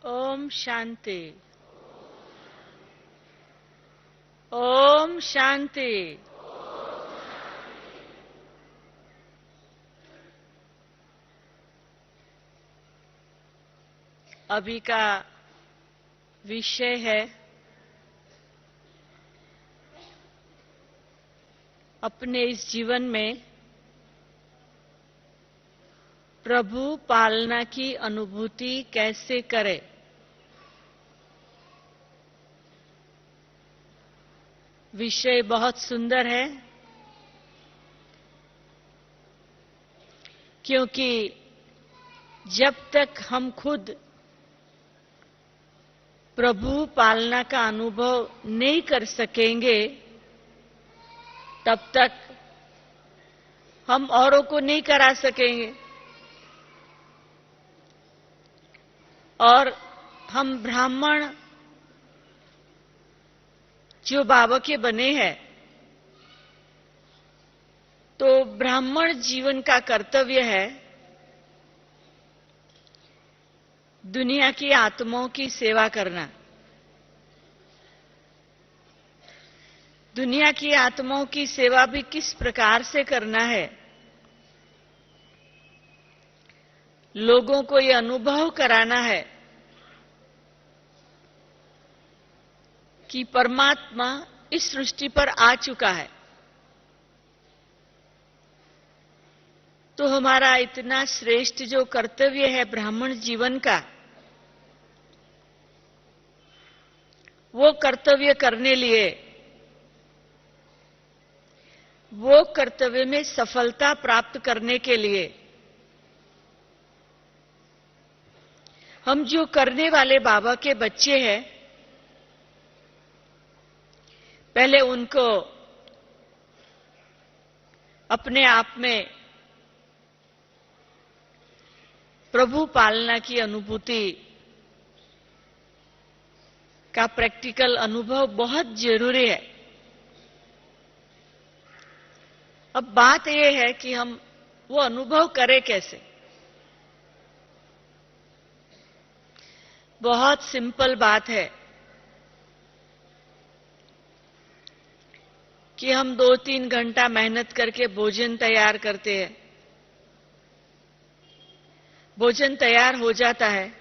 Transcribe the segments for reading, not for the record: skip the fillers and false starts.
ओम शांति। ओम शांति। अभी का विषय है अपने इस जीवन में प्रभु पालना की अनुभूति कैसे करें। विषय बहुत सुंदर है क्योंकि जब तक हम खुद प्रभु पालना का अनुभव नहीं कर सकेंगे तब तक हम औरों को नहीं करा सकेंगे और हम ब्राह्मण जो बाबा के बने हैं तो ब्राह्मण जीवन का कर्तव्य है दुनिया की आत्माओं की सेवा करना। दुनिया की आत्माओं की सेवा भी किस प्रकार से करना है, लोगों को ये अनुभव कराना है कि परमात्मा इस सृष्टि पर आ चुका है। तो हमारा इतना श्रेष्ठ जो कर्तव्य है ब्राह्मण जीवन का, वो कर्तव्य करने लिए, वो कर्तव्य में सफलता प्राप्त करने के लिए हम जो करने वाले बाबा के बच्चे हैं, पहले उनको अपने आप में प्रभु पालना की अनुभूति का प्रैक्टिकल अनुभव बहुत जरूरी है। अब बात यह है कि हम वो अनुभव करें कैसे। बहुत सिंपल बात है कि हम 2-3 घंटा मेहनत करके भोजन तैयार करते हैं। भोजन तैयार हो जाता है,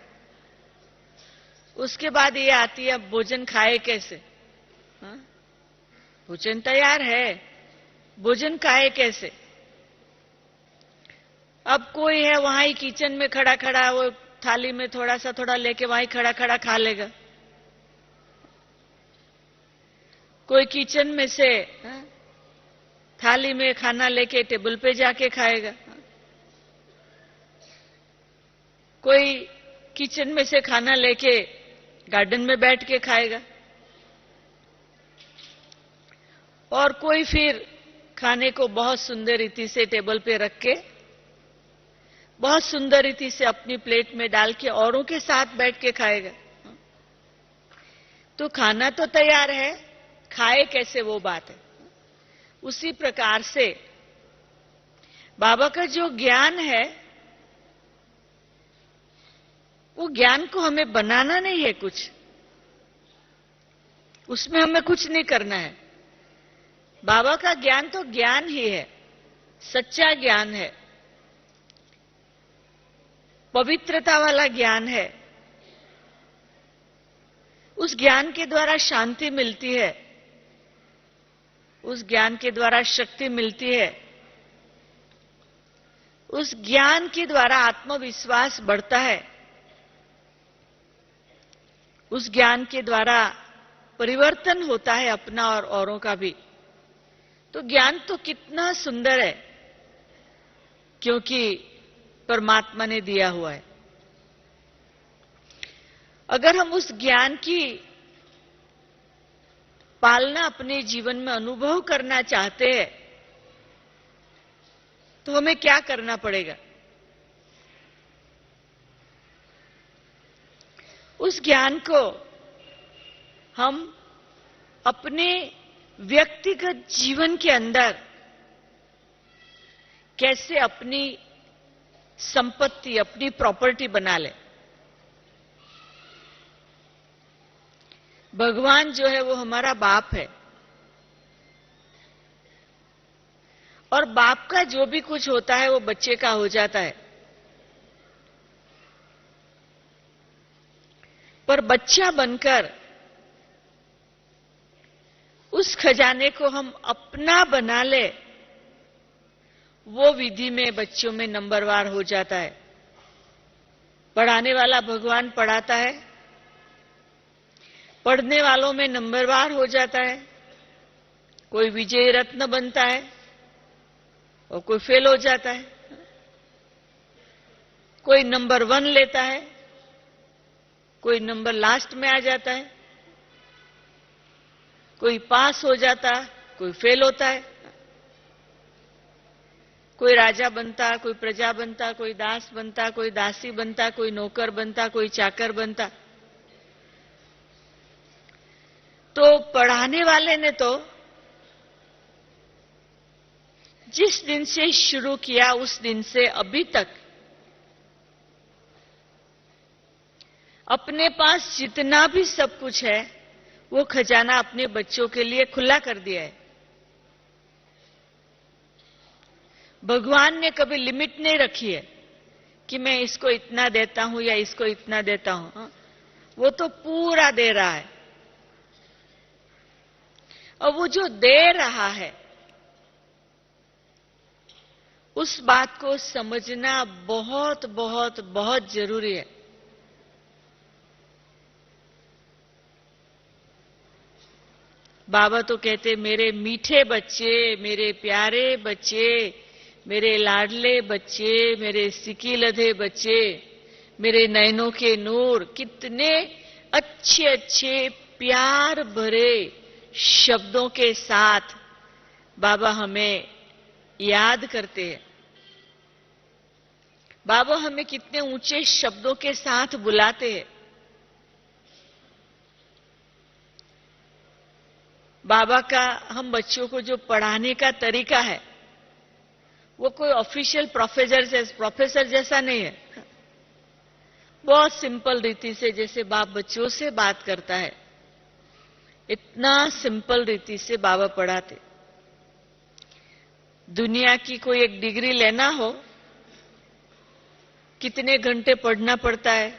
उसके बाद ये आती है अब भोजन खाए कैसे। भोजन तैयार है, भोजन खाए कैसे। अब कोई है वहां ही किचन में खड़ा खड़ा वो थाली में थोड़ा लेके वहां खड़ा खड़ा खा लेगा। कोई किचन में से थाली में खाना लेके टेबल पे जाके खाएगा। कोई किचन में से खाना लेके गार्डन में बैठ के खाएगा और कोई फिर खाने को बहुत सुंदर रीति से टेबल पे रख के बहुत सुंदर रीति से अपनी प्लेट में डाल के औरों के साथ बैठ के खाएगा। तो खाना तो तैयार है, खाए कैसे वो बात है। उसी प्रकार से बाबा का जो ज्ञान है वो ज्ञान को हमें बनाना नहीं है, कुछ उसमें हमें कुछ नहीं करना है। बाबा का ज्ञान तो ज्ञान ही है, सच्चा ज्ञान है, पवित्रता वाला ज्ञान है। उस ज्ञान के द्वारा शांति मिलती है, उस ज्ञान के द्वारा शक्ति मिलती है, उस ज्ञान के द्वारा आत्मविश्वास बढ़ता है, उस ज्ञान के द्वारा परिवर्तन होता है अपना और औरों का भी। तो ज्ञान तो कितना सुंदर है क्योंकि परमात्मा ने दिया हुआ है। अगर हम उस ज्ञान की पालना अपने जीवन में अनुभव करना चाहते हैं तो हमें क्या करना पड़ेगा। उस ज्ञान को हम अपने व्यक्तिगत जीवन के अंदर कैसे अपनी संपत्ति, अपनी प्रॉपर्टी बना ले। भगवान जो है वो हमारा बाप है, और बाप का जो भी कुछ होता है वो बच्चे का हो जाता है। पर बच्चा बनकर उस खजाने को हम अपना बना ले, वो विधि में बच्चों में नंबरवार हो जाता है। पढ़ाने वाला भगवान पढ़ाता है, पढ़ने वालों में नंबरवार हो जाता है। कोई विजय रत्न बनता है और कोई फेल हो जाता है, कोई नंबर 1 लेता है, कोई नंबर लास्ट में आ जाता है, कोई पास हो जाता है, कोई फेल होता है। कोई राजा बनता, कोई प्रजा बनता, कोई दास बनता, कोई दासी बनता, कोई नौकर बनता, कोई चाकर बनता। तो पढ़ाने वाले ने तो जिस दिन से शुरू किया उस दिन से अभी तक अपने पास जितना भी सब कुछ है वो खजाना अपने बच्चों के लिए खुला कर दिया है। भगवान ने कभी लिमिट नहीं रखी है कि मैं इसको इतना देता हूं या इसको इतना देता हूं। वो तो पूरा दे रहा है, और वो जो दे रहा है उस बात को समझना बहुत बहुत बहुत जरूरी है। बाबा तो कहते, मेरे मीठे बच्चे, मेरे प्यारे बच्चे, मेरे लाडले बच्चे, मेरे सिकी लधे बच्चे, मेरे नैनों के नूर। कितने अच्छे अच्छे प्यार भरे शब्दों के साथ बाबा हमें याद करते हैं। बाबा हमें कितने ऊंचे शब्दों के साथ बुलाते हैं। बाबा का हम बच्चों को जो पढ़ाने का तरीका है वो कोई ऑफिशियल प्रोफेसर जैसा नहीं है। बहुत सिंपल रीति से, जैसे बाप बच्चों से बात करता है, इतना सिंपल रीति से बाबा पढ़ाते। दुनिया की कोई एक डिग्री लेना हो, कितने घंटे पढ़ना पड़ता है,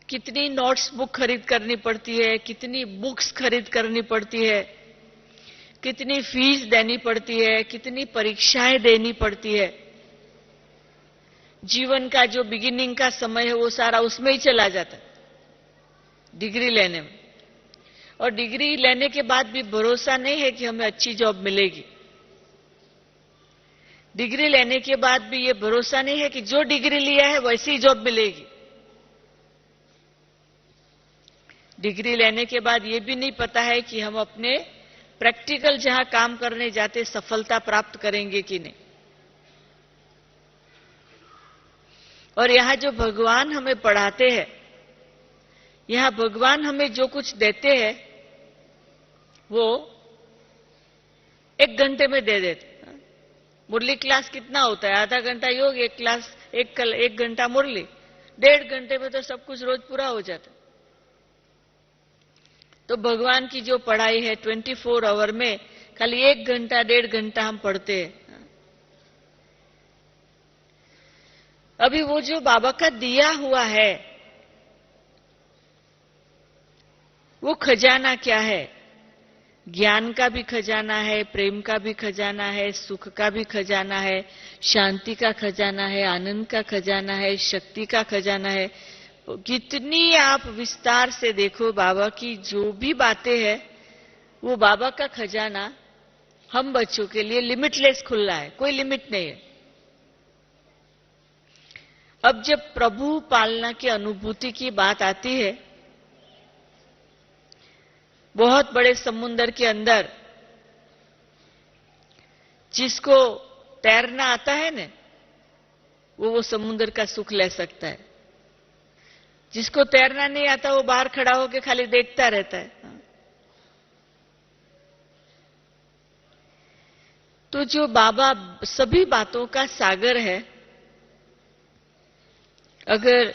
कितनी नोट्स बुक खरीद करनी पड़ती है, कितनी बुक्स खरीद करनी पड़ती है, कितनी फीस देनी पड़ती है, कितनी परीक्षाएं देनी पड़ती है। जीवन का जो बिगिनिंग का समय है वो सारा उसमें ही चला जाता है, डिग्री लेने में। और डिग्री लेने के बाद भी भरोसा नहीं है कि हमें अच्छी जॉब मिलेगी। डिग्री लेने के बाद भी ये भरोसा नहीं है कि जो डिग्री लिया है वैसी ही जॉब मिलेगी। डिग्री लेने के बाद ये भी नहीं पता है कि हम अपने प्रैक्टिकल जहां काम करने जाते सफलता प्राप्त करेंगे कि नहीं। और यहां जो भगवान हमें पढ़ाते हैं, यहां भगवान हमें जो कुछ देते हैं वो 1 घंटे में दे देते। मुरली क्लास कितना होता है? आधा घंटा योग, 1 क्लास 1 घंटा मुरली, 1.5 घंटे में तो सब कुछ रोज पूरा हो जाता है। तो भगवान की जो पढ़ाई है 24 आवर में खाली 1 घंटा 1.5 घंटा हम पढ़ते हैं। अभी वो जो बाबा का दिया हुआ है वो खजाना क्या है? ज्ञान का भी खजाना है, प्रेम का भी खजाना है, सुख का भी खजाना है, शांति का खजाना है, आनंद का खजाना है, शक्ति का खजाना है। कितनी आप विस्तार से देखो, बाबा की जो भी बातें हैं वो बाबा का खजाना हम बच्चों के लिए लिमिटलेस खुला है, कोई लिमिट नहीं है। अब जब प्रभु पालना की अनुभूति की बात आती है, बहुत बड़े समुद्र के अंदर जिसको तैरना आता है ना, वो समुद्र का सुख ले सकता है। जिसको तैरना नहीं आता वो बाहर खड़ा होकर खाली देखता रहता है। तो जो बाबा सभी बातों का सागर है, अगर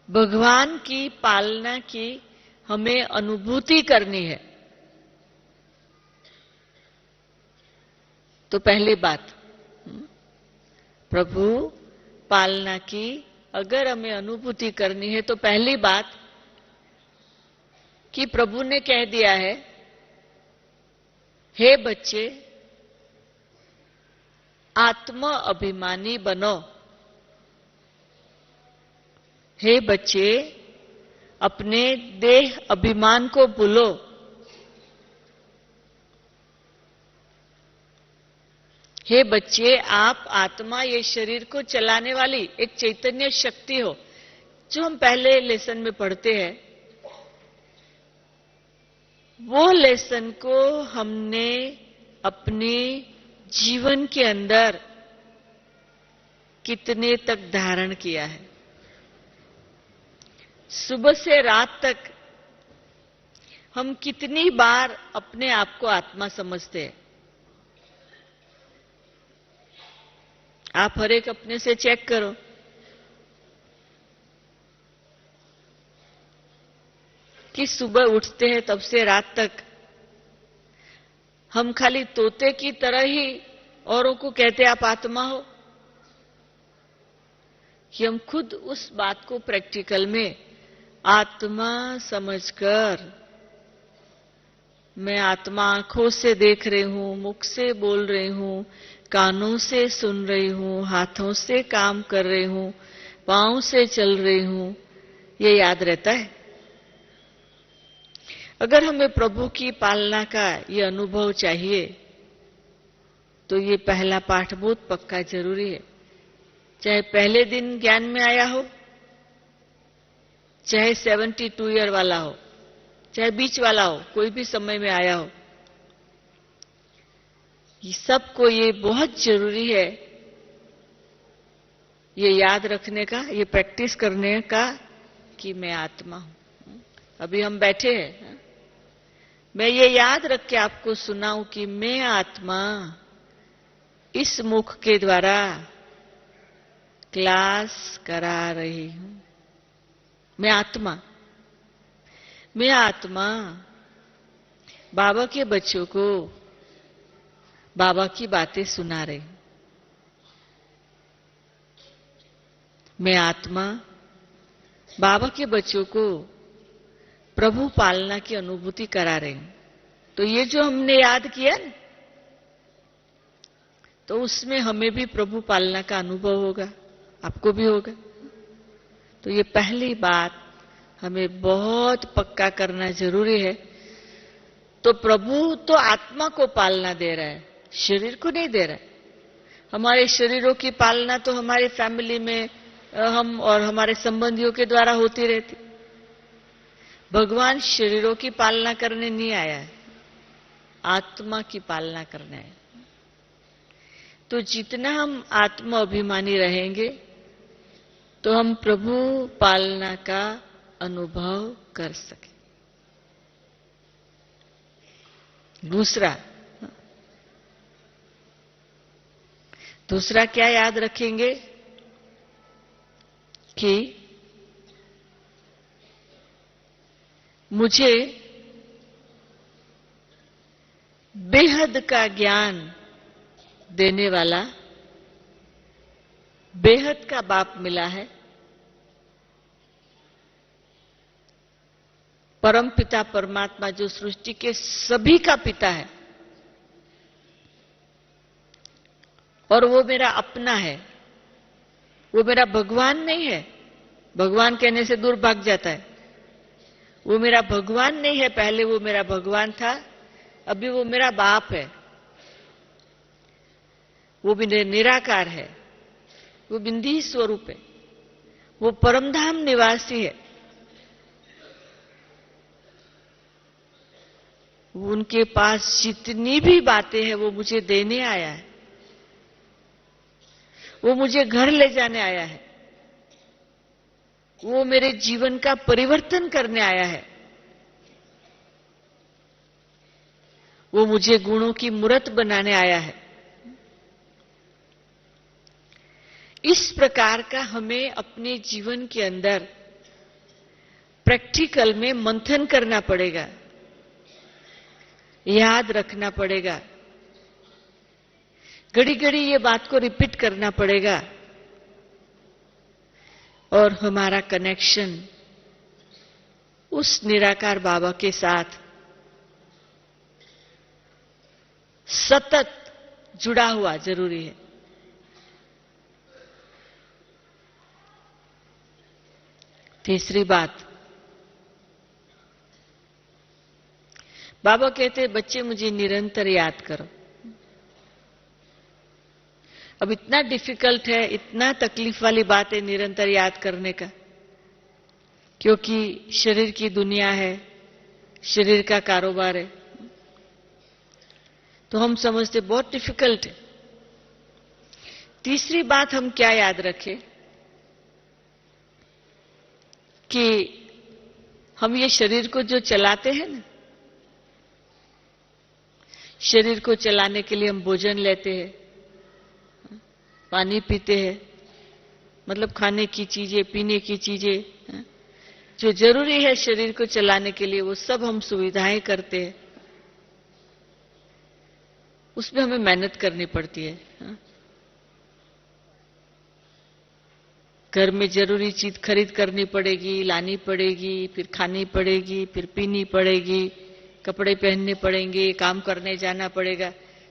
भगवान की पालना की हमें अनुभूति करनी है। तो पहली बात, प्रभु पालना की अगर हमें अनुभूति करनी है तो पहली बात कि प्रभु ने कह दिया है, हे बच्चे आत्म अभिमानी बनो। हे बच्चे अपने देह अभिमान को भूलो। हे बच्चे आप आत्मा ये शरीर को चलाने वाली एक चैतन्य शक्ति हो, जो हम पहले लेसन में पढ़ते हैं। वो लेसन को हमने अपने जीवन के अंदर कितने तक धारण किया है। सुबह से रात तक हम कितनी बार अपने आप को आत्मा समझते हैं। आप हर एक अपने से चेक करो। कि सुबह उठते हैं तब से रात तक हम खाली तोते की तरह ही औरों को कहते आप आत्मा हो, कि हम खुद उस बात को प्रैक्टिकल में आत्मा समझकर, मैं आत्मा आंखों से देख रही हूं, मुख से बोल रही हूं, कानों से सुन रही हूं, हाथों से काम कर रही हूं, पांव से चल रही हूं, ये याद रहता है। अगर हमें प्रभु की पालना का ये अनुभव चाहिए तो ये पहला पाठ बहुत पक्का जरूरी है। चाहे पहले दिन ज्ञान में आया हो, चाहे 72 ईयर वाला हो, चाहे बीच वाला हो, कोई भी समय में आया हो, ये सबको ये बहुत जरूरी है ये याद रखने का, ये प्रैक्टिस करने का कि मैं आत्मा हूं। अभी हम बैठे हैं, मैं ये याद रख के आपको सुनाऊं कि मैं आत्मा इस मुख के द्वारा क्लास करा रही हूं। मैं आत्मा बाबा के बच्चों को बाबा की बातें सुना रही हूं। मैं आत्मा बाबा के बच्चों को प्रभु पालना की अनुभूति करा रहे हैं। तो ये जो हमने याद किया ना, तो उसमें हमें भी प्रभु पालना का अनुभव होगा, आपको भी होगा। तो ये पहली बात हमें बहुत पक्का करना जरूरी है। तो प्रभु तो आत्मा को पालना दे रहा है, शरीर को नहीं दे रहा है। हमारे शरीरों की पालना तो हमारी फैमिली में हम और हमारे संबंधियों के द्वारा होती रहती। भगवान शरीरों की पालना करने नहीं आया है, आत्मा की पालना करने आया। तो जितना हम आत्म अभिमानी रहेंगे तो हम प्रभु पालना का अनुभव कर सके। दूसरा क्या याद रखेंगे कि मुझे बेहद का ज्ञान देने वाला बेहद का बाप मिला है। परम पिता परमात्मा जो सृष्टि के सभी का पिता है और वो मेरा अपना है, वो मेरा भगवान नहीं है। भगवान कहने से दूर भाग जाता है। वो मेरा भगवान नहीं है, पहले वो मेरा भगवान था, अभी वो मेरा बाप है। वो भी निराकार है, वो बिंदी स्वरूप है, वो परमधाम निवासी है। उनके पास जितनी भी बातें हैं वो मुझे देने आया है, वो मुझे घर ले जाने आया है, वो मेरे जीवन का परिवर्तन करने आया है, वो मुझे गुणों की मूर्त बनाने आया है। इस प्रकार का हमें अपने जीवन के अंदर प्रैक्टिकल में मंथन करना पड़ेगा, याद रखना पड़ेगा, घड़ी घड़ी ये बात को रिपीट करना पड़ेगा और हमारा कनेक्शन उस निराकार बाबा के साथ सतत जुड़ा हुआ जरूरी है। तीसरी बात, बाबा कहते हैं बच्चे मुझे निरंतर याद करो। अब इतना डिफिकल्ट है, इतना तकलीफ वाली बात है निरंतर याद करने का, क्योंकि शरीर की दुनिया है, शरीर का कारोबार है, तो हम समझते बहुत डिफिकल्ट है। तीसरी बात हम क्या याद रखें कि हम ये शरीर को जो चलाते हैं ना, शरीर को चलाने के लिए हम भोजन लेते हैं, पानी पीते हैं, मतलब खाने की चीजें, पीने की चीजें जो जरूरी है शरीर को चलाने के लिए, वो सब हम सुविधाएं करते हैं। उसमें हमें मेहनत करनी पड़ती है। घर में जरूरी चीज खरीद करनी पड़ेगी, लानी पड़ेगी, फिर खानी पड़ेगी, फिर पीनी पड़ेगी, कपड़े पहनने पड़ेंगे, काम करने जाना पड़ेगा।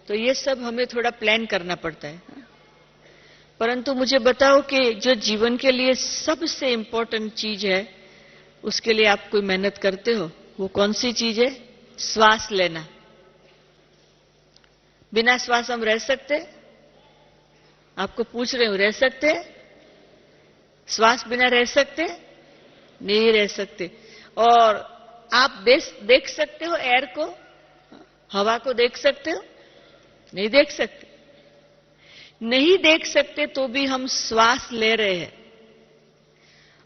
तो ये सब हमें थोड़ा प्लान करना पड़ता है। परंतु मुझे बताओ कि जो जीवन के लिए सबसे इंपॉर्टेंट चीज है, उसके लिए आप कोई मेहनत करते हो? वो कौन सी चीज है? श्वास लेना। बिना श्वास हम रह सकते? आपको पूछ रहे हूं, रह सकते? श्वास बिना रह सकते? नहीं रह सकते। और आप देख सकते हो एयर को, हवा को देख सकते हो? नहीं देख सकते। नहीं देख सकते तो भी हम श्वास ले रहे हैं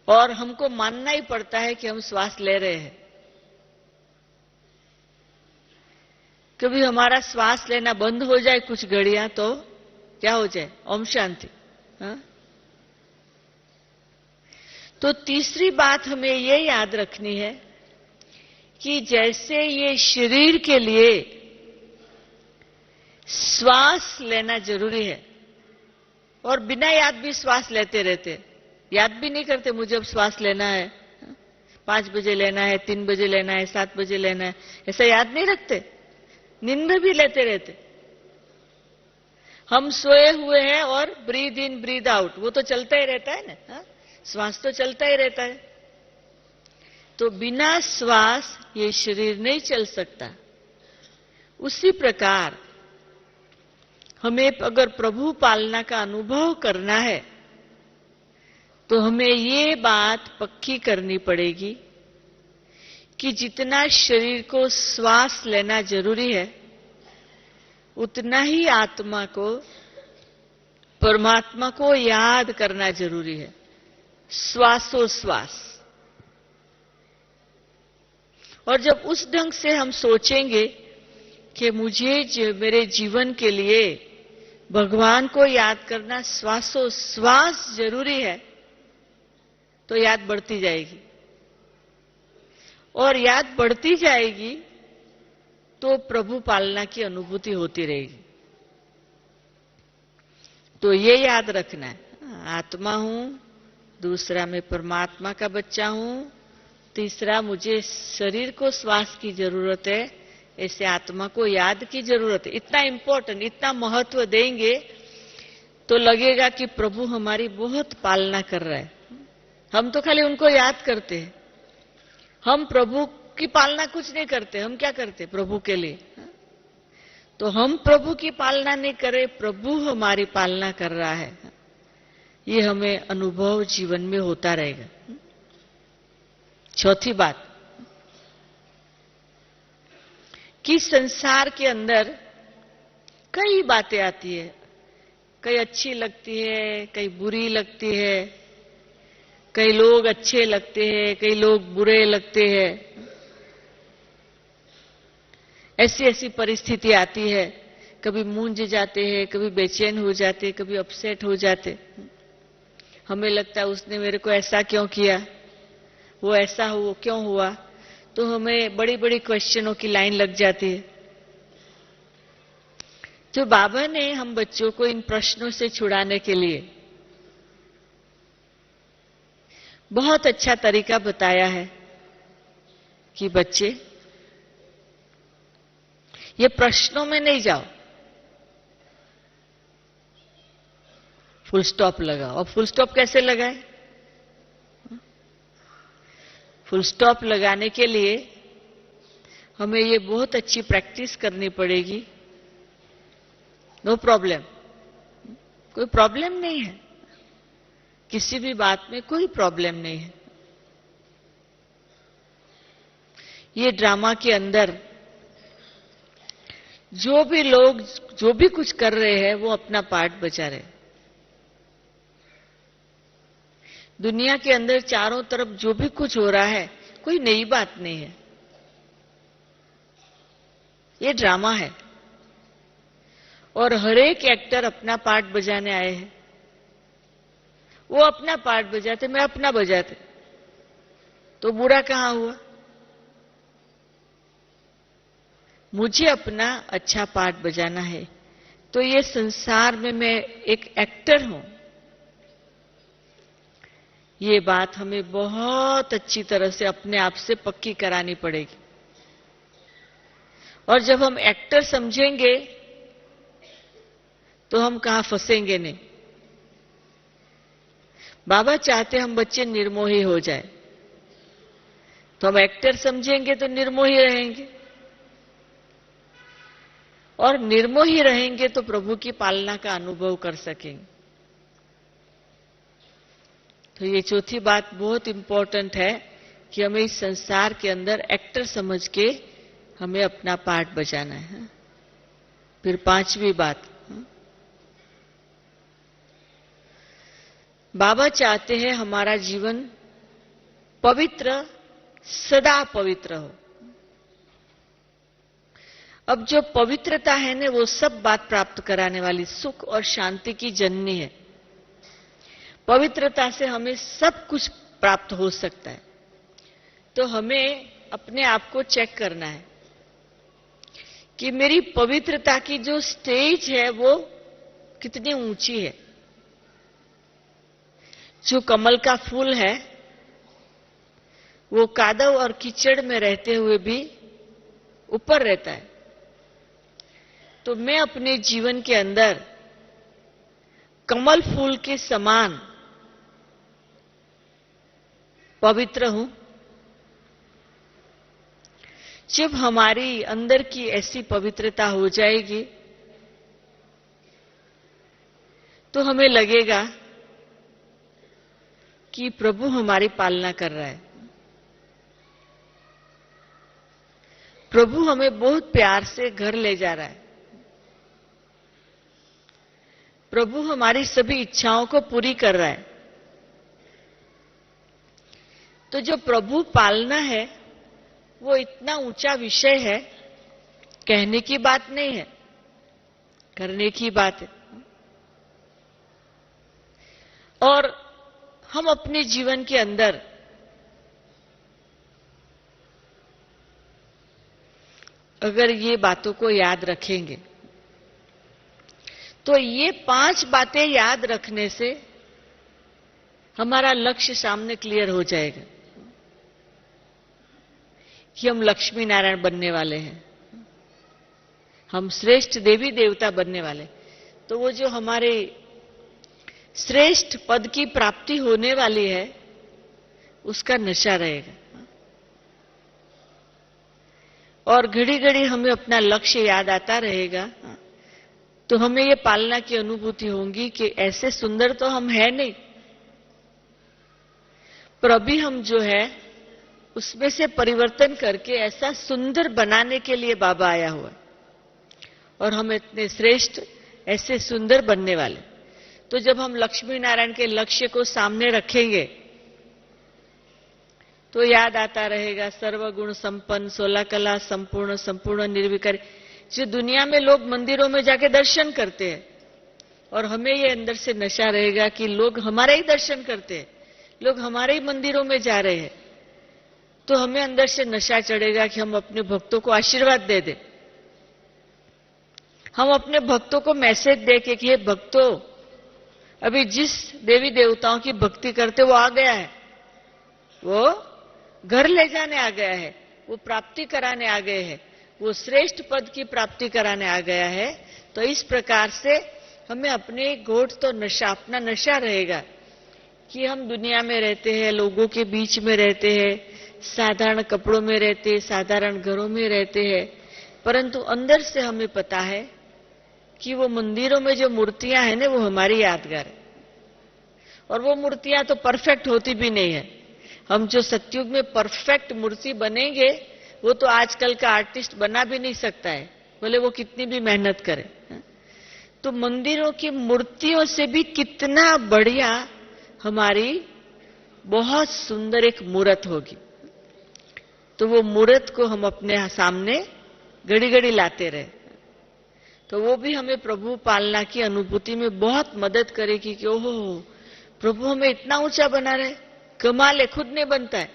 और हमको मानना ही पड़ता है कि हम श्वास ले रहे हैं। कभी हमारा श्वास लेना बंद हो जाए कुछ घड़ियां तो क्या हो जाए? ओम शांति। तो तीसरी बात हमें ये याद रखनी है कि जैसे ये शरीर के लिए श्वास लेना जरूरी है और बिना याद भी श्वास लेते रहते, याद भी नहीं करते मुझे अब श्वास लेना है, 5 बजे लेना है, 3 बजे लेना है, 7 बजे लेना है, ऐसा याद नहीं रखते। नींद भी लेते रहते। हम सोए हुए हैं और ब्रीद इन ब्रीद आउट वो तो चलता ही रहता है ना, श्वास तो चलता ही रहता है। तो बिना श्वास ये शरीर नहीं चल सकता। उसी प्रकार हमें अगर प्रभु पालना का अनुभव करना है तो हमें ये बात पक्की करनी पड़ेगी कि जितना शरीर को श्वास लेना जरूरी है, उतना ही आत्मा को, परमात्मा को याद करना जरूरी है, श्वासोश्वास। और जब उस ढंग से हम सोचेंगे कि मुझे मेरे जीवन के लिए भगवान को याद करना श्वासोश्वास जरूरी है, तो याद बढ़ती जाएगी। और याद बढ़ती जाएगी तो प्रभु पालना की अनुभूति होती रहेगी। तो ये याद रखना है, आत्मा हूं, दूसरा मैं परमात्मा का बच्चा हूं, तीसरा मुझे शरीर को श्वास की जरूरत है, ऐसे आत्मा को याद की जरूरत है। इतना इंपॉर्टेंट, इतना महत्व देंगे तो लगेगा कि प्रभु हमारी बहुत पालना कर रहा है। हम तो खाली उनको याद करते हैं, हम प्रभु की पालना कुछ नहीं करते। हम क्या करते प्रभु के लिए? तो हम प्रभु की पालना नहीं करें, प्रभु हमारी पालना कर रहा है, ये हमें अनुभव जीवन में होता रहेगा। चौथी बात कि संसार के अंदर कई बातें आती है, कई अच्छी लगती है, कई बुरी लगती है, कई लोग अच्छे लगते हैं, कई लोग बुरे लगते हैं। ऐसी ऐसी परिस्थिति आती है, कभी मूंझ जाते हैं, कभी बेचैन हो जाते, कभी अपसेट हो जाते। हमें लगता है उसने मेरे को ऐसा क्यों किया, वो ऐसा हो, वो क्यों हुआ, तो हमें बड़ी बड़ी क्वेश्चनों की लाइन लग जाती है। तो बाबा ने हम बच्चों को इन प्रश्नों से छुड़ाने के लिए बहुत अच्छा तरीका बताया है कि बच्चे ये प्रश्नों में नहीं जाओ, फुल स्टॉप लगाओ। अब फुल स्टॉप कैसे लगाए? फुल स्टॉप लगाने के लिए हमें ये बहुत अच्छी प्रैक्टिस करनी पड़ेगी। नो प्रॉब्लम, कोई प्रॉब्लम नहीं है, किसी भी बात में कोई प्रॉब्लम नहीं है। ये ड्रामा के अंदर जो भी लोग जो भी कुछ कर रहे हैं वो अपना पार्ट बचा रहे हैं। दुनिया के अंदर चारों तरफ जो भी कुछ हो रहा है कोई नई बात नहीं है, ये ड्रामा है। और हर एक एक्टर अपना पार्ट बजाने आए हैं। वो अपना पार्ट बजाते, मैं अपना बजाते, तो बुरा कहां हुआ? मुझे अपना अच्छा पार्ट बजाना है, तो ये संसार में मैं एक एक्टर हूं। ये बात हमें बहुत अच्छी तरह से अपने आप से पक्की करानी पड़ेगी। और जब हम एक्टर समझेंगे तो हम कहां फंसेंगे नहीं। बाबा चाहते हम बच्चे निर्मोही हो जाए, तो हम एक्टर समझेंगे तो निर्मोही रहेंगे, और निर्मोही रहेंगे तो प्रभु की पालना का अनुभव कर सकेंगे। तो ये चौथी बात बहुत इंपॉर्टेंट है कि हमें इस संसार के अंदर एक्टर समझ के हमें अपना पार्ट बजाना है। फिर पांचवी बात, बाबा चाहते हैं हमारा जीवन पवित्र, सदा पवित्र हो। अब जो पवित्रता है ना, वो सब बात प्राप्त कराने वाली सुख और शांति की जननी है। पवित्रता से हमें सब कुछ प्राप्त हो सकता है। तो हमें अपने आप को चेक करना है कि मेरी पवित्रता की जो स्टेज है वो कितनी ऊंची है। जो कमल का फूल है वो कादव और कीचड़ में रहते हुए भी ऊपर रहता है। तो मैं अपने जीवन के अंदर कमल फूल के समान पवित्र हूं। जब हमारी अंदर की ऐसी पवित्रता हो जाएगी तो हमें लगेगा कि प्रभु हमारी पालना कर रहा है। प्रभु हमें बहुत प्यार से घर ले जा रहा है। प्रभु हमारी सभी इच्छाओं को पूरी कर रहा है। तो जो प्रभु पालना है वो इतना ऊंचा विषय है, कहने की बात नहीं है, करने की बात है। और हम अपने जीवन के अंदर अगर ये बातों को याद रखेंगे तो ये 5 बातें याद रखने से हमारा लक्ष्य सामने क्लियर हो जाएगा कि हम लक्ष्मी नारायण बनने वाले हैं, हम श्रेष्ठ देवी देवता बनने वाले। तो वो जो हमारे श्रेष्ठ पद की प्राप्ति होने वाली है उसका नशा रहेगा। और घड़ी घड़ी हमें अपना लक्ष्य याद आता रहेगा, तो हमें ये पालना की अनुभूति होगी कि ऐसे सुंदर तो हम हैं नहीं, पर अभी हम जो है उसमें से परिवर्तन करके ऐसा सुंदर बनाने के लिए बाबा आया हुआ है, और हम इतने श्रेष्ठ ऐसे सुंदर बनने वाले। तो जब हम लक्ष्मी नारायण के लक्ष्य को सामने रखेंगे तो याद आता रहेगा सर्वगुण संपन्न, 16 कला संपूर्ण, संपूर्ण निर्विकारी। जो दुनिया में लोग मंदिरों में जाके दर्शन करते हैं, और हमें ये अंदर से नशा रहेगा कि लोग हमारे ही दर्शन करते हैं, लोग हमारे ही मंदिरों में जा रहे हैं, तो हमें अंदर से नशा चढ़ेगा कि हम अपने भक्तों को आशीर्वाद दे दें। हम अपने भक्तों को मैसेज देके कि हे भक्तों, अभी जिस देवी देवताओं की भक्ति करते वो आ गया है, वो घर ले जाने आ गया है, वो प्राप्ति कराने आ गए हैं, वो श्रेष्ठ पद की प्राप्ति कराने आ गया है। तो इस प्रकार से हमें अपने घोट तो नशा, अपना नशा रहेगा कि हम दुनिया में रहते हैं, लोगों के बीच में रहते हैं, साधारण कपड़ों में रहते हैं, साधारण घरों में रहते हैं, परंतु अंदर से हमें पता है कि वो मंदिरों में जो मूर्तियां हैं ना, वो हमारी यादगार है। और वो मूर्तियां तो परफेक्ट होती भी नहीं है। हम जो सतयुग में परफेक्ट मूर्ति बनेंगे, वो तो आजकल का आर्टिस्ट बना भी नहीं सकता है, बोले वो कितनी भी मेहनत करे। तो मंदिरों की मूर्तियों से भी कितना बढ़िया हमारी बहुत सुंदर एक मूर्त होगी। तो वो मूर्त को हम अपने सामने घड़ी घड़ी लाते रहे, तो वो भी हमें प्रभु पालना की अनुभूति में बहुत मदद करेगी कि ओहो, प्रभु हमें इतना ऊंचा बना रहे। कमाल है, खुद नहीं बनता है,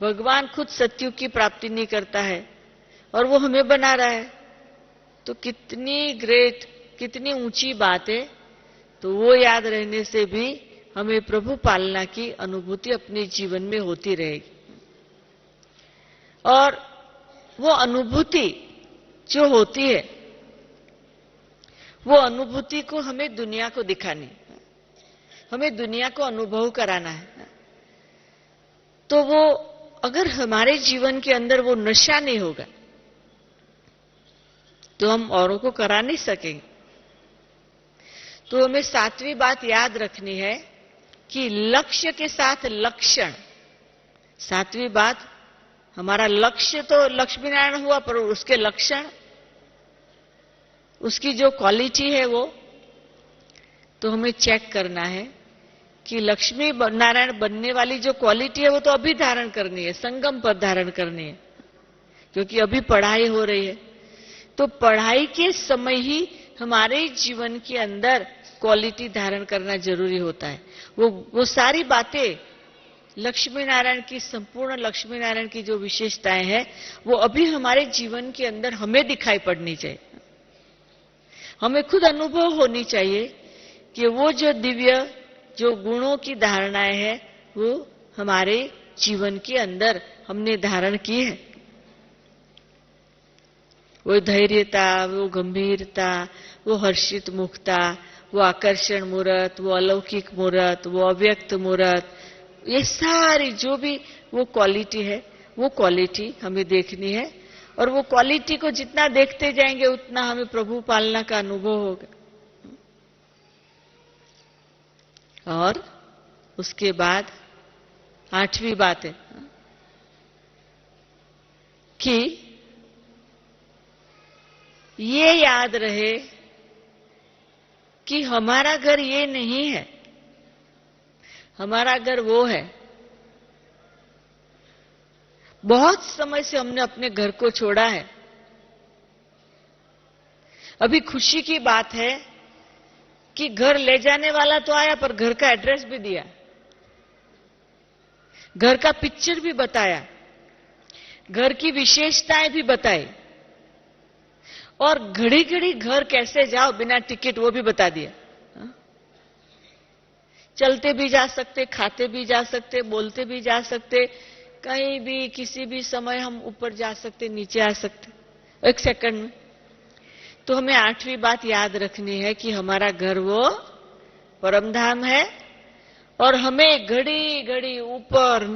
भगवान खुद सतयुग की प्राप्ति नहीं करता है और वो हमें बना रहा है। तो कितनी ग्रेट, कितनी ऊंची बात है। तो वो याद रहने से भी हमें प्रभु पालना की अनुभूति अपने जीवन में होती रहेगी। और वो अनुभूति जो होती है, वो अनुभूति को हमें दुनिया को दिखानी, हमें दुनिया को अनुभव कराना है। तो वो अगर हमारे जीवन के अंदर वो नशा नहीं होगा तो हम औरों को करा नहीं सकेंगे। तो हमें सातवीं बात याद रखनी है कि लक्ष्य के साथ लक्षण। सातवीं बात, हमारा लक्ष्य तो लक्ष्मी नारायण हुआ, पर उसके लक्षण, उसकी जो क्वालिटी है वो तो हमें चेक करना है कि लक्ष्मी नारायण बनने वाली जो क्वालिटी है वो तो अभी धारण करनी है, संगम पर धारण करनी है, क्योंकि अभी पढ़ाई हो रही है। तो पढ़ाई के समय ही हमारे जीवन के अंदर क्वालिटी धारण करना जरूरी होता है। वो सारी बातें लक्ष्मी नारायण की, संपूर्ण लक्ष्मी नारायण की जो विशेषताएं हैं वो अभी हमारे जीवन के अंदर हमें दिखाई पड़नी चाहिए। हमें खुद अनुभव होनी चाहिए कि वो जो दिव्य, जो गुणों की धारणाएं हैं वो हमारे जीवन के अंदर हमने धारण की है। वो धैर्यता, वो गंभीरता, वो हर्षित मुखता, वो आकर्षण मूर्त, वो अलौकिक मूर्त, वो अव्यक्त मूर्त, ये सारी जो भी वो क्वालिटी है, वो क्वालिटी हमें देखनी है। और वो क्वालिटी को जितना देखते जाएंगे उतना हमें प्रभु पालना का अनुभव होगा। और उसके बाद आठवीं बात है कि ये याद रहे कि हमारा घर ये नहीं है, हमारा घर वो है। बहुत समय से हमने अपने घर को छोड़ा है। अभी खुशी की बात है कि घर ले जाने वाला तो आया, पर घर का एड्रेस भी दिया, घर का पिक्चर भी बताया, घर की विशेषताएं भी बताई, और घड़ी घड़ी घर कैसे जाओ बिना टिकट वो भी बता दिया। चलते भी जा सकते, खाते भी जा सकते, बोलते भी जा सकते, कहीं भी किसी भी समय हम ऊपर जा सकते, नीचे आ सकते एक सेकंड में। तो हमें आठवीं बात याद रखनी है कि हमारा घर वो परमधाम है और हमें घड़ी घड़ी ऊपर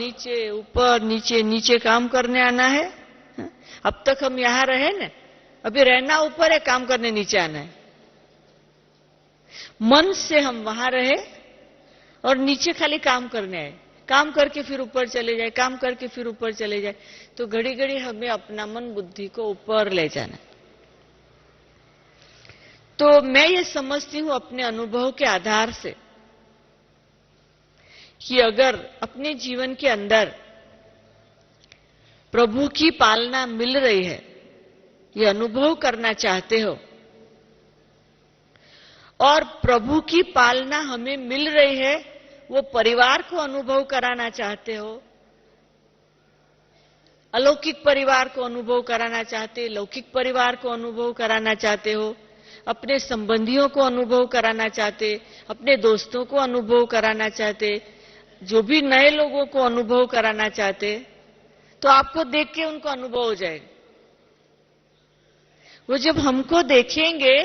नीचे नीचे काम करने आना है। अब तक हम यहां रहे ना, अभी रहना ऊपर है, काम करने नीचे आना है। मन से हम वहां रहे और नीचे खाली काम करने आए, काम करके फिर ऊपर चले जाए, काम करके फिर ऊपर चले जाए। तो घड़ी घड़ी हमें अपना मन बुद्धि को ऊपर ले जाना। तो मैं ये समझती हूं अपने अनुभव के आधार से कि अगर अपने जीवन के अंदर प्रभु की पालना मिल रही है, ये अनुभव करना चाहते हो, और प्रभु की पालना हमें मिल रही है, वो परिवार को अनुभव कराना चाहते हो, अलौकिक परिवार को अनुभव कराना चाहते, लौकिक परिवार को अनुभव कराना चाहते हो, अपने संबंधियों को अनुभव कराना चाहते, अपने दोस्तों को अनुभव कराना चाहते, जो भी नए लोगों को अनुभव कराना चाहते, तो आपको देख के उनको अनुभव हो जाएगा। वो जब हमको देखेंगे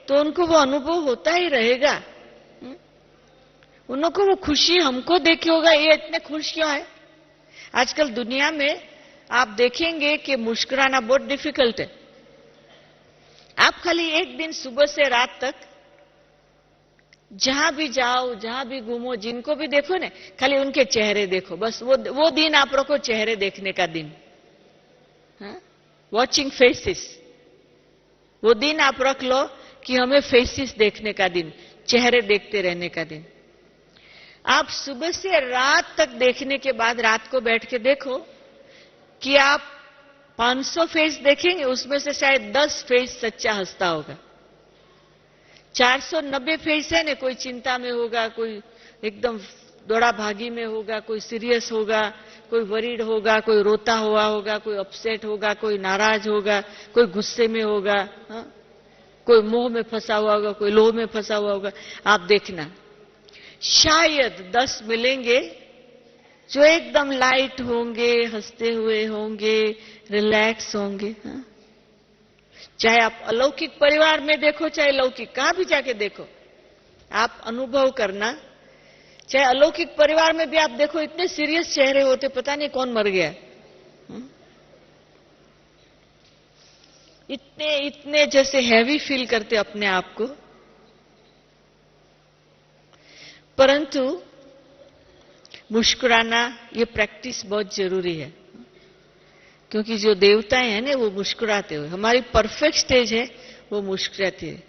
तो उनको वो अनुभव होता ही रहेगा। उनको वो खुशी हमको देखे होगा, ये इतने खुश क्यों है। आजकल दुनिया में आप देखेंगे कि मुस्कुराना बहुत डिफिकल्ट है। आप खाली एक दिन सुबह से रात तक जहां भी जाओ, जहां भी घूमो, जिनको भी देखो ना, खाली उनके चेहरे देखो, बस वो दिन आप रखो चेहरे देखने का दिन, वॉचिंग फेसेस। वो दिन आप रख लो कि हमें फेसेस देखने का दिन, चेहरे देखते रहने का दिन। आप सुबह से रात तक देखने के बाद रात को बैठ के देखो कि आप 500 फेस देखेंगे, उसमें से शायद 10 फेस सच्चा हंसता होगा। 490 फेस है ना, कोई चिंता में होगा, कोई एकदम दौड़ा भागी में होगा, कोई सीरियस होगा, कोई वरीड होगा, कोई रोता हुआ होगा, कोई अपसेट होगा, कोई नाराज होगा, कोई गुस्से में होगा, कोई मोह में फंसा हुआ होगा, कोई लोभ में फंसा हुआ होगा। आप देखना, शायद 10 मिलेंगे जो एकदम लाइट होंगे, हंसते हुए होंगे, रिलैक्स होंगे। चाहे आप अलौकिक परिवार में देखो, चाहे लौकिक, कहां भी जाके देखो, आप अनुभव करना। चाहे अलौकिक परिवार में भी आप देखो, इतने सीरियस चेहरे होते, पता नहीं कौन मर गया। इतने इतने जैसे हैवी फील करते अपने आप को। परंतु मुस्कुराना, ये प्रैक्टिस बहुत जरूरी है, क्योंकि जो देवताएं हैं ना, वो मुस्कुराते हुए, हमारी परफेक्ट स्टेज है वो मुस्कुराती है।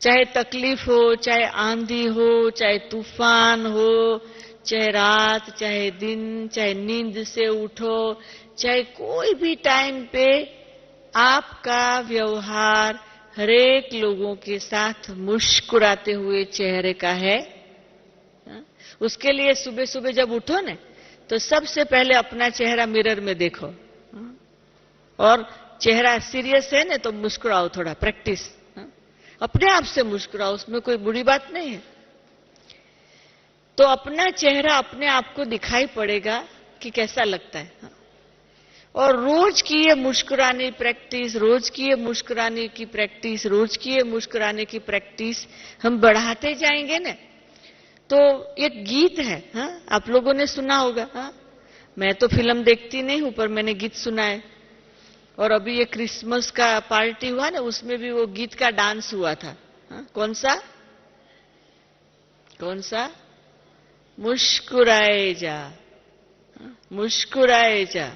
चाहे तकलीफ हो, चाहे आंधी हो, चाहे तूफान हो, चाहे रात, चाहे दिन, चाहे नींद से उठो, चाहे कोई भी टाइम पे आपका व्यवहार हरेक लोगों के साथ मुस्कुराते हुए चेहरे का है। उसके लिए सुबह सुबह जब उठो ना, तो सबसे पहले अपना चेहरा मिरर में देखो, और चेहरा सीरियस है ना तो मुस्कुराओ, थोड़ा प्रैक्टिस, अपने आप से मुस्कुराओ, उसमें कोई बुरी बात नहीं है। तो अपना चेहरा अपने आप को दिखाई पड़ेगा कि कैसा लगता है। और रोज की ये मुस्कुराने प्रैक्टिस, रोज की ये मुस्कुराने की प्रैक्टिस, रोज की ये मुस्कुराने की प्रैक्टिस हम बढ़ाते जाएंगे ना। तो एक गीत है, आप लोगों ने सुना होगा। मैं तो फिल्म देखती नहीं हूं, पर मैंने गीत सुना है। और अभी ये क्रिसमस का पार्टी हुआ ना, उसमें भी वो गीत का डांस हुआ था। कौन सा कौन सा? मुस्कुराए जा, मुस्कुराए जा,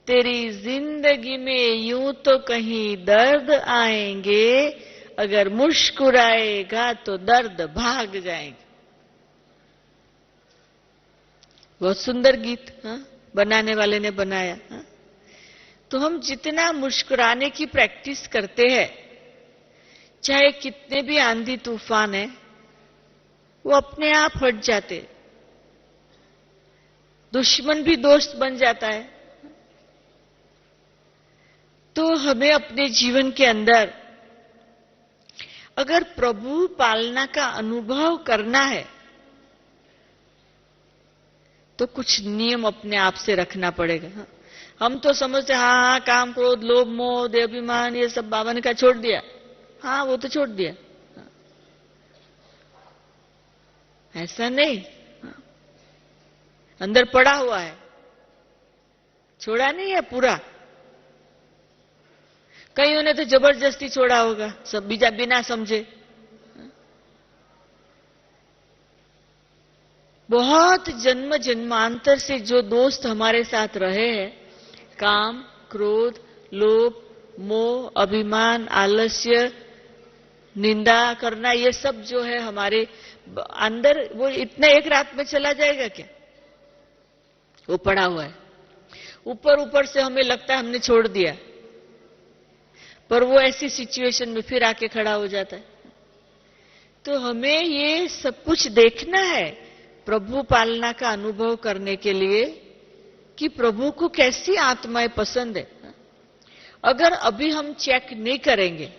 तेरी जिंदगी में यूं तो कहीं दर्द आएंगे, अगर मुस्कुराएगा तो दर्द भाग जाएंगे। बहुत सुंदर गीत बनाने वाले ने बनाया। तो हम जितना मुस्कुराने की प्रैक्टिस करते हैं, चाहे कितने भी आंधी तूफान है, वो अपने आप हट जाते। दुश्मन भी दोस्त बन जाता है। तो हमें अपने जीवन के अंदर अगर प्रभु पालना का अनुभव करना है, तो कुछ नियम अपने आप से रखना पड़ेगा। हम तो समझते हाँ, काम क्रोध लोभ मोह देह अभिमान ये सब बाबा ने का छोड़ दिया। हाँ, वो तो छोड़ दिया, ऐसा नहीं, अंदर पड़ा हुआ है, छोड़ा नहीं है पूरा। कईयों ने तो जबरदस्ती छोड़ा होगा, सब बिना समझे। बहुत जन्म जन्मांतर से जो दोस्त हमारे साथ रहे हैं, काम क्रोध लोभ मोह अभिमान आलस्य निंदा करना, ये सब जो है हमारे अंदर, वो इतना एक रात में चला जाएगा क्या? वो पड़ा हुआ है। ऊपर ऊपर से हमें लगता है हमने छोड़ दिया, पर वो ऐसी सिचुएशन में फिर आके खड़ा हो जाता है। तो हमें ये सब कुछ देखना है। प्रभु पालना का अनुभव करने के लिए कि प्रभु को कैसी आत्माएं पसंद है। अगर अभी हम चेक नहीं करेंगे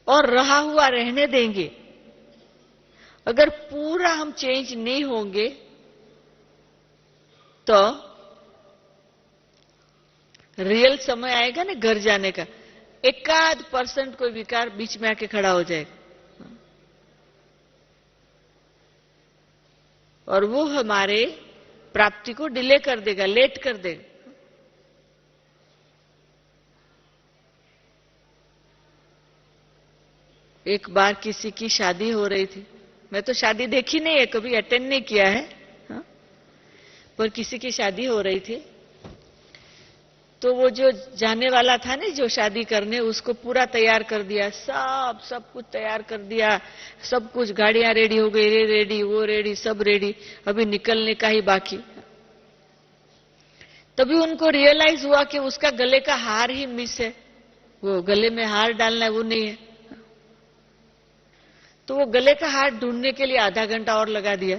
और रहा हुआ रहने देंगे, अगर पूरा हम चेंज नहीं होंगे, तो रियल समय आएगा ना घर जाने का, 1% कोई विकार बीच में आके खड़ा हो जाएगा और वो हमारे प्राप्ति को डिले कर देगा, लेट कर देगा। एक बार किसी की शादी हो रही थी, मैं तो शादी देखी नहीं है, कभी अटेंड नहीं किया है, हाँ? पर किसी की शादी हो रही थी, तो वो जो जाने वाला था ना, जो शादी करने, उसको पूरा तैयार कर दिया, सब कुछ तैयार कर दिया, सब कुछ, गाड़ियां रेडी हो गई, ये रेडी वो रेडी, सब रेडी, अभी निकलने का ही बाकी। तभी उनको रियलाइज हुआ कि उसका गले का हार ही मिस है, वो गले में हार डालना है वो नहीं है। तो वो गले का हार ढूंढने के लिए आधा घंटा और लगा दिया,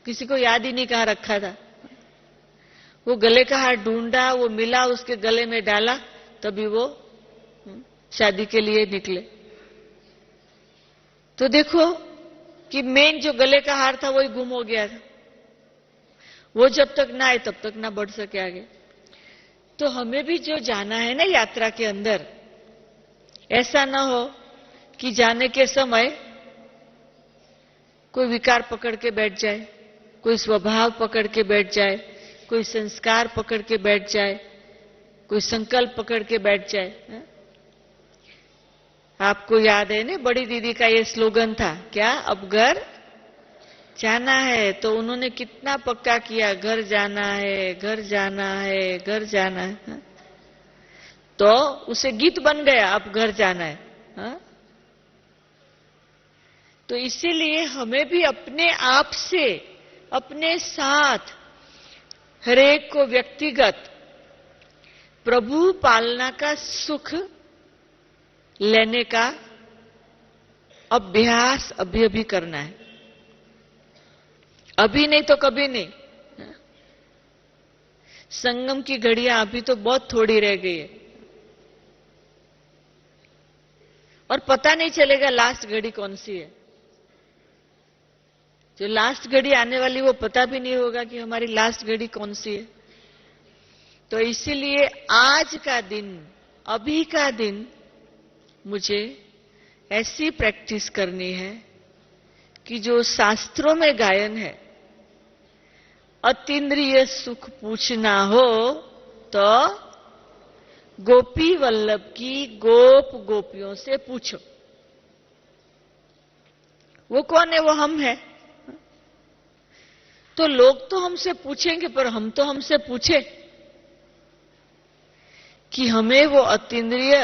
किसी को याद ही नहीं कहाँ रखा था। वो गले का हार ढूंढा, वो मिला, उसके गले में डाला, तभी वो शादी के लिए निकले। तो देखो कि मेन जो गले का हार था वही गुम हो गया था, वो जब तक ना आए तब तक ना बढ़ सके आगे। तो हमें भी जो जाना है ना यात्रा के अंदर, ऐसा ना हो कि जाने के समय कोई विकार पकड़ के बैठ जाए, कोई स्वभाव पकड़ के बैठ जाए, कोई संस्कार पकड़ के बैठ जाए, कोई संकल्प पकड़ के बैठ जाए। है? आपको याद है ना, बड़ी दीदी का ये स्लोगन था, क्या, अब घर जाना है। तो उन्होंने कितना पक्का किया, घर जाना है, घर जाना है, घर जाना है। तो उसे गीत बन गया, अब घर जाना है। हा? तो इसीलिए हमें भी अपने आप से, अपने साथ, हरेक को व्यक्तिगत प्रभु पालना का सुख लेने का अभ्यास अभी अभी करना है, अभी नहीं तो कभी नहीं। संगम की घड़ियां अभी तो बहुत थोड़ी रह गई है और पता नहीं चलेगा लास्ट घड़ी कौन सी है। जो लास्ट घड़ी आने वाली वो पता भी नहीं होगा कि हमारी लास्ट घड़ी कौन सी है। तो इसीलिए आज का दिन, अभी का दिन मुझे ऐसी प्रैक्टिस करनी है कि जो शास्त्रों में गायन है, अतीन्द्रिय सुख पूछना हो तो गोपी वल्लभ की गोप गोपियों से पूछो। वो कौन है? वो हम है। तो लोग तो हमसे पूछेंगे, पर हम तो हमसे पूछे कि हमें वो अतीन्द्रिय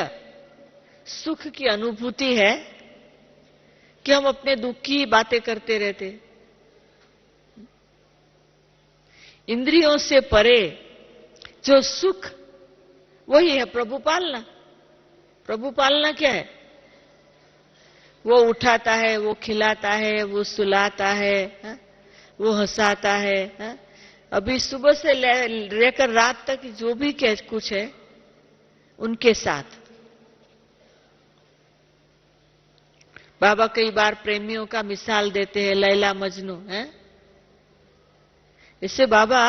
सुख की अनुभूति है कि हम अपने दुख की बातें करते रहते। इंद्रियों से परे जो सुख, वही है प्रभु पालना। प्रभु पालना क्या है? वो उठाता है, वो खिलाता है, वो सुलाता है, वो हंसाता है। अभी सुबह से लेकर रात तक जो भी कुछ है उनके साथ। बाबा कई बार प्रेमियों का मिसाल देते हैं, लैला मजनू है। इससे बाबा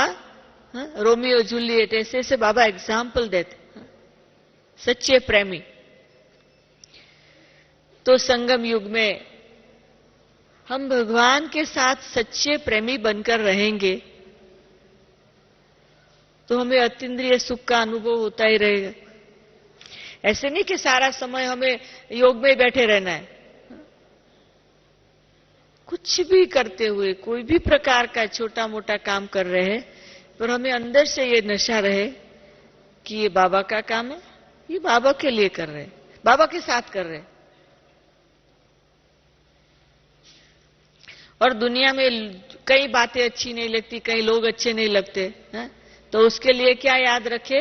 रोमियो जूलियट, ऐसे बाबा एग्जाम्पल देते, सच्चे प्रेमी। तो संगम युग में हम भगवान के साथ सच्चे प्रेमी बनकर रहेंगे तो हमें अतीन्द्रिय सुख का अनुभव होता ही रहेगा। ऐसे नहीं कि सारा समय हमें योग में बैठे रहना है। कुछ भी करते हुए, कोई भी प्रकार का छोटा मोटा काम कर रहे हैं, पर हमें अंदर से ये नशा रहे कि ये बाबा का काम है, ये बाबा के लिए कर रहे हैं, बाबा के साथ कर रहे हैं। और दुनिया में कई बातें अच्छी नहीं लगती, कई लोग अच्छे नहीं लगते हैं, तो उसके लिए क्या याद रखे?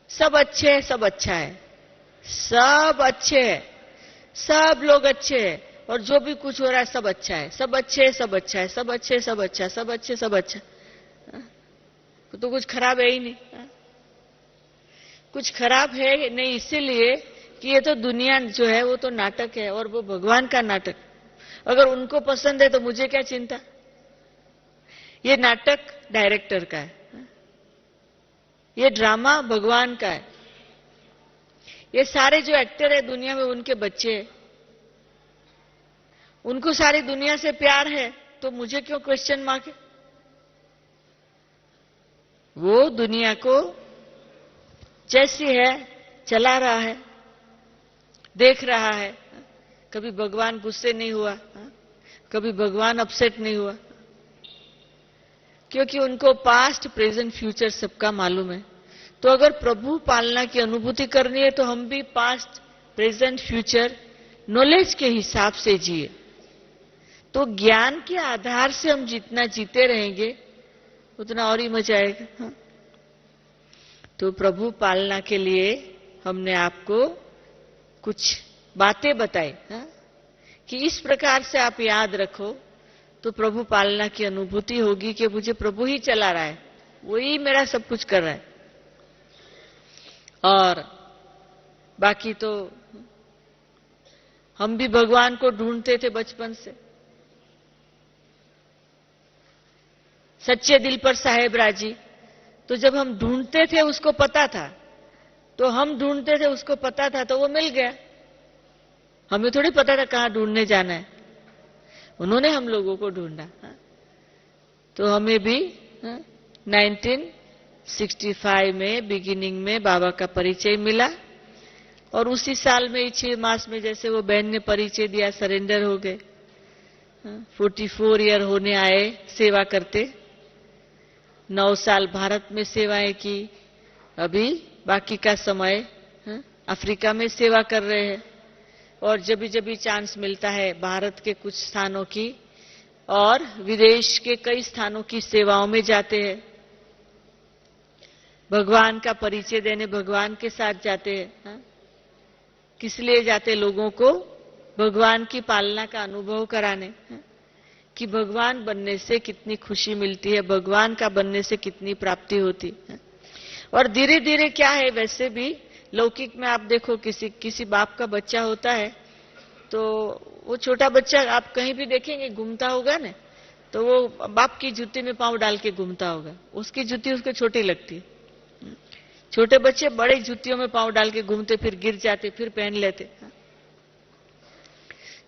सब अच्छे है, सब अच्छा है, सब अच्छे है, सब लोग अच्छे हैं, और जो भी कुछ हो रहा है सब अच्छा है, सब अच्छे, सब अच्छा है, सब अच्छे, सब अच्छा, सब अच्छे, सब अच्छा। तो कुछ खराब है ही नहीं। कुछ खराब है नहीं, इसीलिए कि ये तो दुनिया जो है वो तो नाटक है और वो भगवान का नाटक। अगर उनको पसंद है तो मुझे क्या चिंता। ये नाटक डायरेक्टर का है, ये ड्रामा भगवान का है। ये सारे जो एक्टर है दुनिया में उनके बच्चे हैं, उनको सारी दुनिया से प्यार है, तो मुझे क्यों क्वेश्चन मार्क है। वो दुनिया को जैसी है चला रहा है, देख रहा है। कभी भगवान गुस्से नहीं हुआ, कभी भगवान अपसेट नहीं हुआ, क्योंकि उनको पास्ट प्रेजेंट फ्यूचर सबका मालूम है। तो अगर प्रभु पालना की अनुभूति करनी है तो हम भी पास्ट प्रेजेंट फ्यूचर नॉलेज के हिसाब से जिए। तो ज्ञान के आधार से हम जितना जीते रहेंगे उतना और ही मजा आएगा। तो प्रभु पालना के लिए हमने आपको कुछ बातें बताई कि इस प्रकार से आप याद रखो तो प्रभु पालना की अनुभूति होगी कि मुझे प्रभु ही चला रहा है, वही मेरा सब कुछ कर रहा है। और बाकी तो हम भी भगवान को ढूंढते थे बचपन से। सच्चे दिल पर साहेब राजी, तो जब हम ढूंढते थे उसको पता था, तो हम ढूंढते थे उसको पता था, तो वो मिल गया। हमें थोड़ी पता था कहां ढूंढने जाना है, उन्होंने हम लोगों को ढूंढा। तो हमें भी 1965 में बिगिनिंग में बाबा का परिचय मिला, और उसी साल में 6 मास में जैसे वो बहन ने परिचय दिया, सरेंडर हो गए। 44 ईयर होने आए सेवा करते। 9 साल भारत में सेवाएं की, अभी बाकी का समय अफ्रीका में सेवा कर रहे हैं। और जब भी चांस मिलता है भारत के कुछ स्थानों की और विदेश के कई स्थानों की सेवाओं में जाते हैं। भगवान का परिचय देने भगवान के साथ जाते हैं। किस लिए जाते? लोगों को भगवान की पालना का अनुभव कराने, कि भगवान बनने से कितनी खुशी मिलती है, भगवान का बनने से कितनी प्राप्ति होती है। और धीरे धीरे क्या है, वैसे भी लौकिक में आप देखो, किसी बाप का बच्चा होता है तो वो छोटा बच्चा आप कहीं भी देखेंगे घूमता होगा ना, तो वो बाप की जूती में पांव डाल के घूमता होगा। उसकी जूती उसको छोटी लगती है। छोटे बच्चे बड़े जूतियों में पांव डाल के घूमते, फिर गिर जाते, फिर पहन लेते।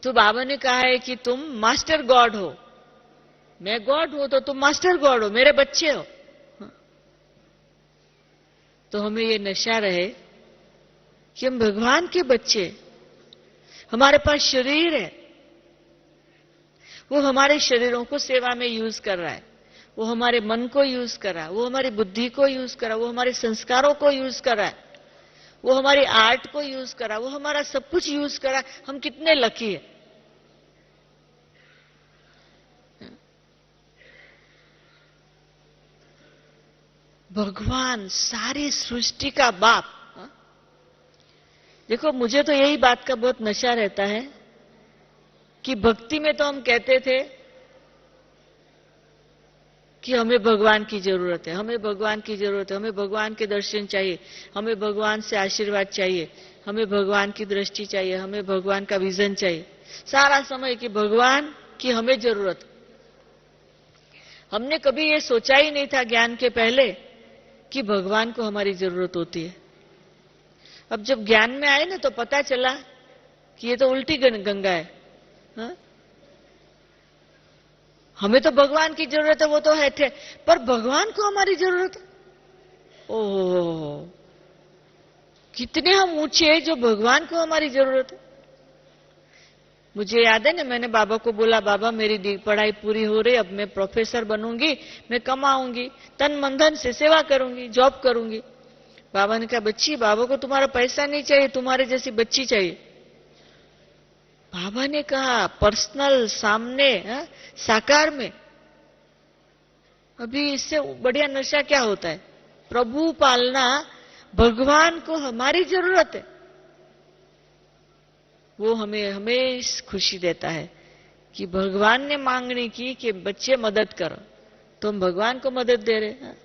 तो बाबा ने कहा है कि तुम मास्टर गॉड हो, मैं गॉड हूं तो तुम मास्टर गॉड हो, मेरे बच्चे हो। तो हमें ये नशा रहे कि हम भगवान के बच्चे। हमारे पास शरीर है, वो हमारे शरीरों को सेवा में यूज कर रहा है, वो हमारे मन को यूज कर रहा है, वो हमारी बुद्धि को यूज कर रहा है, वो हमारे संस्कारों को यूज कर रहा है, वो हमारी आर्ट को यूज कर रहा है, वो हमारा सब कुछ यूज कर रहा है। हम कितने लकी है। भगवान सारी सृष्टि का बाप। देखो, मुझे तो यही बात का बहुत नशा रहता है कि भक्ति में तो हम कहते थे कि हमें भगवान की जरूरत है, हमें भगवान की जरूरत है, हमें भगवान के दर्शन चाहिए, हमें भगवान से आशीर्वाद चाहिए, हमें भगवान की दृष्टि चाहिए, हमें भगवान का विजन चाहिए। सारा समय कि भगवान की हमें जरूरत। हमने कभी ये सोचा ही नहीं था ज्ञान के पहले कि भगवान को हमारी जरूरत होती है। अब जब ज्ञान में आए ना तो पता चला कि ये तो उल्टी गंगा है। हमें तो भगवान की जरूरत है, वो तो है थे, पर भगवान को हमारी जरूरत है। ओह, कितने हम ऊंचे हैं जो भगवान को हमारी जरूरत है। मुझे याद है ना, मैंने बाबा को बोला, बाबा मेरी पढ़ाई पूरी हो रही, अब मैं प्रोफेसर बनूंगी, मैं कमाऊंगी, तन मन धन से सेवा करूंगी, जॉब करूंगी। बाबा ने कहा, बच्ची, बाबा को तुम्हारा पैसा नहीं चाहिए, तुम्हारे जैसी बच्ची चाहिए। बाबा ने कहा, पर्सनल सामने साकार में, अभी इससे बढ़िया नशा क्या होता है। प्रभु पालना, भगवान को हमारी जरूरत है। वो हमें हमेशा खुशी देता है कि भगवान ने मांगनी की कि बच्चे मदद करो, तो हम भगवान को मदद दे रहे हैं।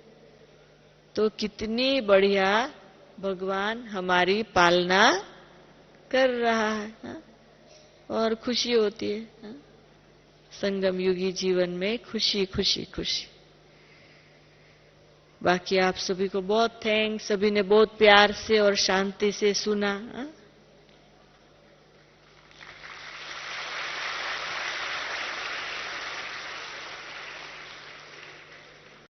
तो कितनी बढ़िया भगवान हमारी पालना कर रहा है और खुशी होती है। संगम युगी जीवन में खुशी खुशी खुशी। बाकी आप सभी को बहुत थैंक्स, सभी ने बहुत प्यार से और शांति से सुना।